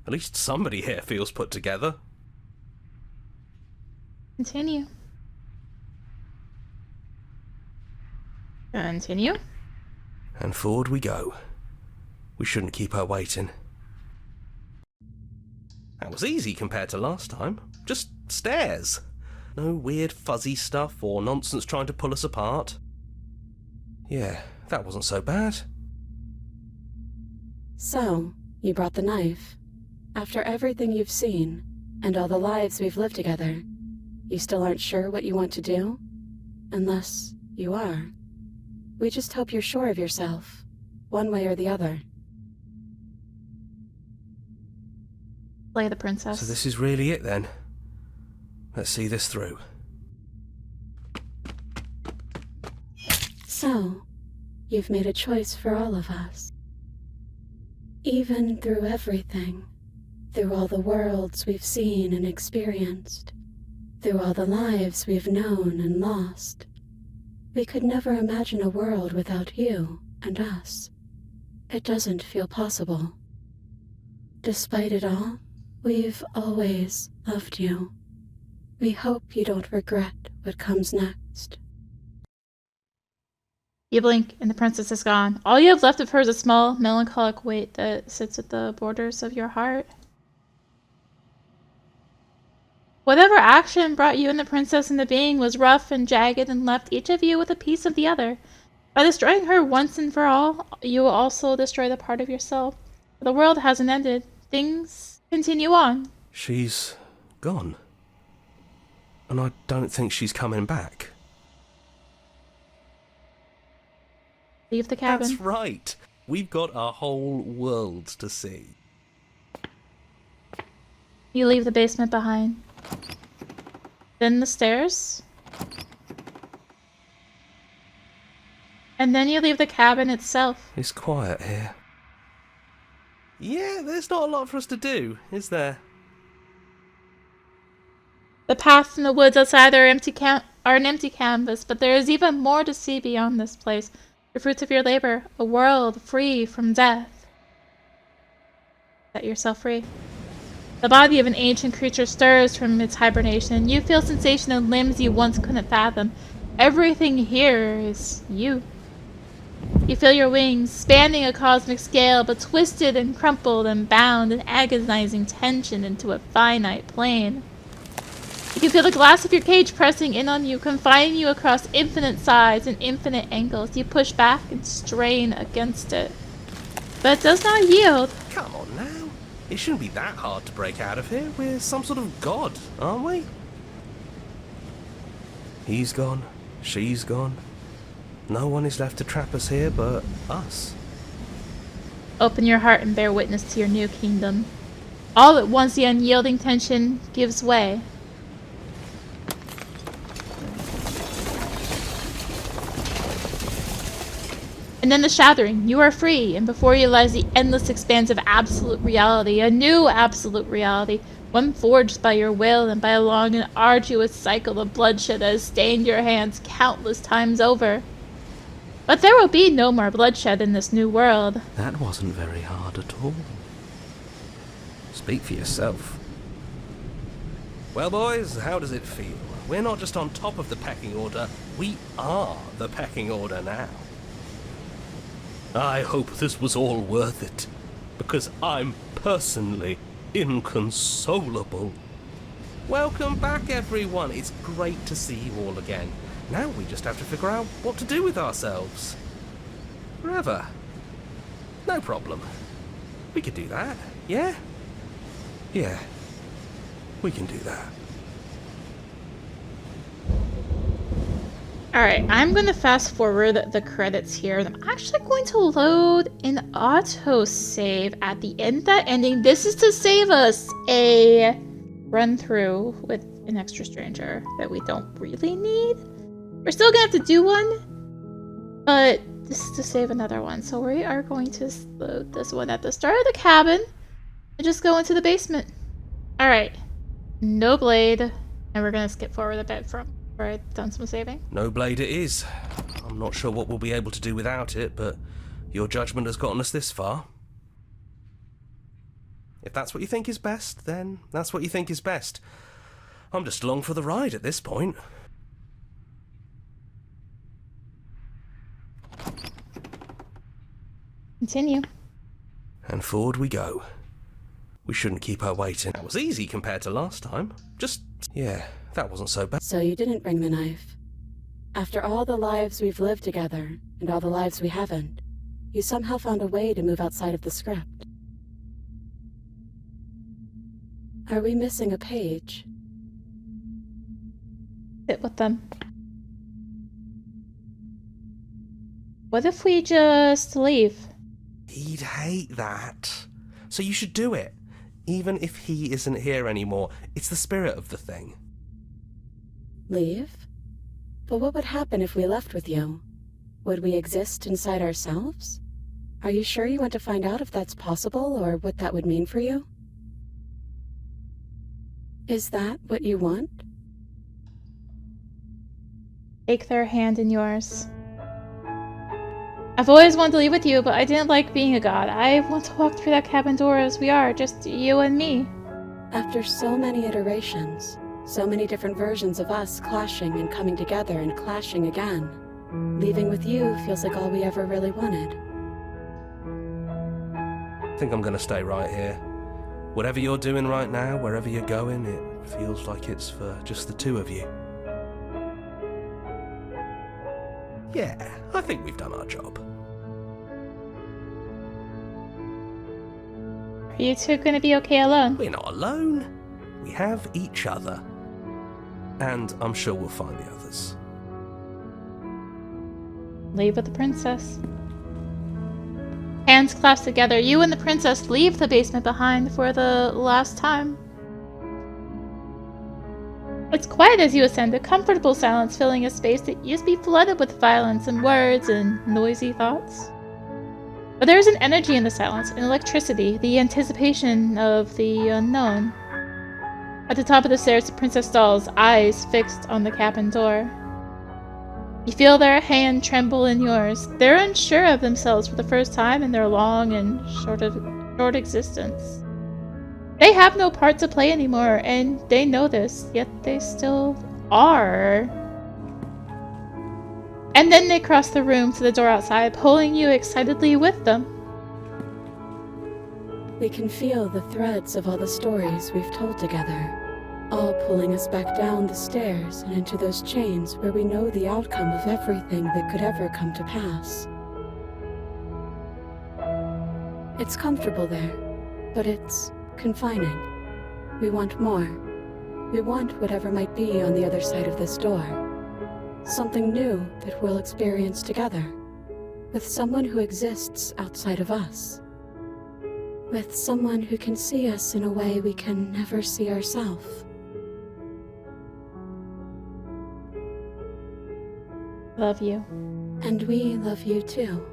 Speaker 5: At least somebody here feels put together.
Speaker 1: Continue. Continue.
Speaker 5: And forward we go. We shouldn't keep her waiting. That was easy compared to last time. Just stairs. No weird fuzzy stuff or nonsense trying to pull us apart. Yeah, that wasn't so bad.
Speaker 3: So, you brought the knife. After everything you've seen, and all the lives we've lived together, you still aren't sure what you want to do? Unless you are. We just hope you're sure of yourself, one way or the other.
Speaker 1: Slay the princess.
Speaker 5: So this is really it then? Let's see this through.
Speaker 3: So, you've made a choice for all of us. Even through everything, through all the worlds we've seen and experienced, through all the lives we've known and lost, we could never imagine a world without you and us. It doesn't feel possible. Despite it all, we've always loved you. We hope you don't regret what comes next.
Speaker 1: You blink, and the princess is gone. All you have left of her is a small, melancholic weight that sits at the borders of your heart. Whatever action brought you and the princess into being was rough and jagged and left each of you with a piece of the other. By destroying her once and for all, you will also destroy the part of yourself. The world hasn't ended. Things continue on.
Speaker 5: She's gone. And I don't think she's coming back.
Speaker 1: Leave the cabin.
Speaker 5: That's right. We've got a whole world to see.
Speaker 1: You leave the basement behind. Then the stairs. And then you leave the cabin itself.
Speaker 5: It's quiet here. Yeah, there's not a lot for us to do, is there?
Speaker 1: The paths and the woods outside are an empty canvas, but there is even more to see beyond this place. The fruits of your labor, a world free from death. Set yourself free. The body of an ancient creature stirs from its hibernation. You feel sensation in limbs you once couldn't fathom. Everything here is you. You feel your wings spanning a cosmic scale, but twisted and crumpled and bound in agonizing tension into a finite plane. You can feel the glass of your cage pressing in on you, confining you across infinite sides and infinite angles. You push back and strain against it, but it does not yield.
Speaker 5: Come on now. It shouldn't be that hard to break out of here. We're some sort of god, aren't we? He's gone. She's gone. No one is left to trap us here but us.
Speaker 1: Open your heart and bear witness to your new kingdom. All at once, the unyielding tension gives way. And then the shattering. You are free, and before you lies the endless expanse of absolute reality, a new absolute reality, one forged by your will and by a long and arduous cycle of bloodshed that has stained your hands countless times over. But there will be no more bloodshed in this new world.
Speaker 5: That wasn't very hard at all. Speak for yourself. Well, boys, how does it feel? We're not just on top of the pecking order, we are the pecking order now. I hope this was all worth it, because I'm personally inconsolable. Welcome back, everyone. It's great to see you all again. Now we just have to figure out what to do with ourselves. Forever. No problem. We could do that, yeah? Yeah, we can do that.
Speaker 1: Alright, I'm going to fast forward the credits here. I'm actually going to load an autosave at the end of that ending. This is to save us a run through with an extra stranger that we don't really need. We're still going to have to do one, but this is to save another one. So we are going to load this one at the start of the cabin and just go into the basement. Alright, no blade, and we're going to skip forward a bit from where I've done some saving.
Speaker 5: No blade it is. I'm not sure what we'll be able to do without it, but your judgment has gotten us this far. If that's what you think is best, then that's what you think is best. I'm just along for the ride at this point.
Speaker 1: Continue.
Speaker 5: And forward we go. We shouldn't keep her waiting. That was easy compared to last time. Yeah, that wasn't so bad.
Speaker 3: So you didn't bring the knife. After all the lives we've lived together, and all the lives we haven't, you somehow found a way to move outside of the script. Are we missing a page?
Speaker 1: Sit with them. What if we just leave?
Speaker 5: He'd hate that. So you should do it. Even if he isn't here anymore, it's the spirit of the thing.
Speaker 3: Leave? But what would happen if we left with you? Would we exist inside ourselves? Are you sure you want to find out if that's possible, or what that would mean for you? Is that what you want?
Speaker 1: Take their hand in yours. I've always wanted to leave with you, but I didn't like being a god. I want to walk through that cabin door as we are, just you and me.
Speaker 3: After so many iterations, so many different versions of us clashing and coming together and clashing again, leaving with you feels like all we ever really wanted.
Speaker 5: I think I'm gonna stay right here. Whatever you're doing right now, wherever you're going, it feels like it's for just the two of you. Yeah, I think we've done our job.
Speaker 1: Are you two gonna be okay alone?
Speaker 5: We're not alone. We have each other. And I'm sure we'll find the others.
Speaker 1: Leave with the princess. Hands clasped together, you and the princess leave the basement behind for the last time. It's quiet as you ascend, a comfortable silence filling a space that used to be flooded with violence and words and noisy thoughts. But there is an energy in the silence, an electricity, the anticipation of the unknown. At the top of the stairs, the princess stalls, eyes fixed on the cabin door. You feel their hand tremble in yours. They're unsure of themselves for the first time in their long and short existence. They have no part to play anymore, and they know this, yet they still are. And then they cross the room to the door outside, pulling you excitedly with them.
Speaker 3: We can feel the threads of all the stories we've told together, all pulling us back down the stairs and into those chains where we know the outcome of everything that could ever come to pass. It's comfortable there, but it's confining. We want more. We want whatever might be on the other side of this door. Something new that we'll experience together, with someone who exists outside of us. With someone who can see us in a way we can never see ourselves.
Speaker 1: Love you.
Speaker 3: And we love you too.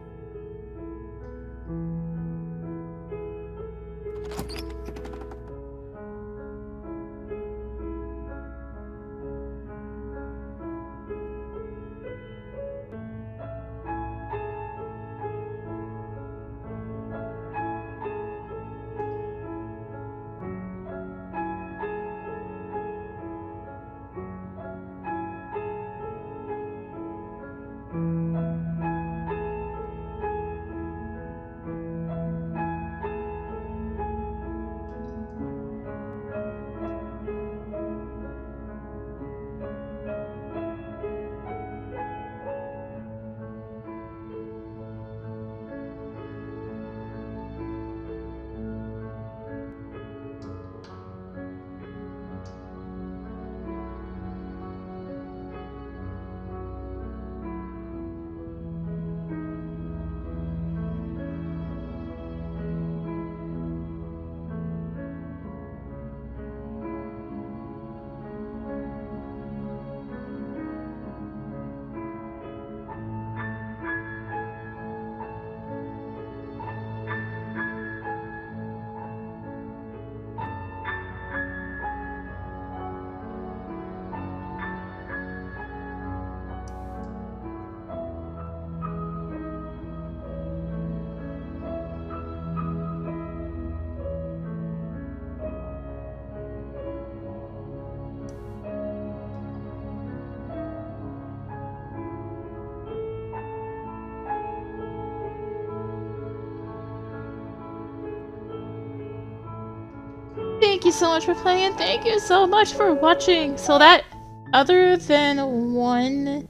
Speaker 1: Thank you so much for playing, and thank you so much for watching. So that, other than one,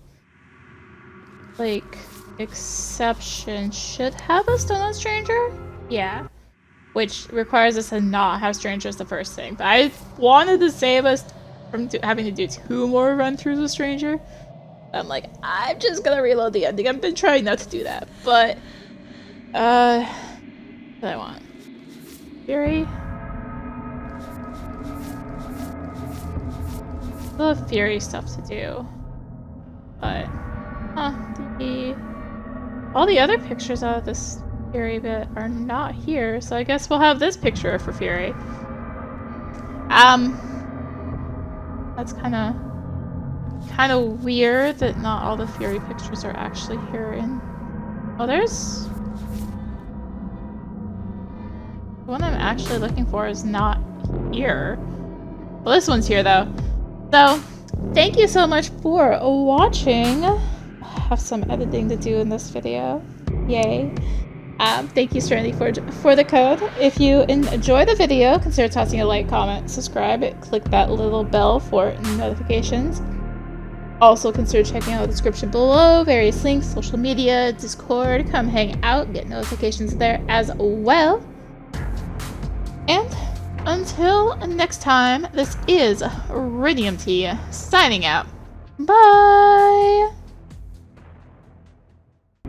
Speaker 1: like, exception, should have us dunno stranger? Yeah. Which requires us to not have strangers the first thing. But I wanted to save us from having to do 2 more run-throughs with stranger. I'm like, I'm just gonna reload the ending. I've been trying not to do that, but what do I want? Fury? Still have Fury stuff to do. But all the other pictures out of this Fury bit are not here, so I guess we'll have this picture for Fury. That's kinda weird that not all the Fury pictures are actually here in... Oh, there's... The one I'm actually looking for is not here. Well, this one's here, though. So, thank you so much for watching. I have some editing to do in this video. Yay. Thank you, Serenity Forge, for the code. If you enjoy the video, consider tossing a like, comment, subscribe, click that little bell for notifications. Also, consider checking out the description below, various links, social media, Discord, come hang out, get notifications there as well. And until next time, this is rinimt signing out. Bye!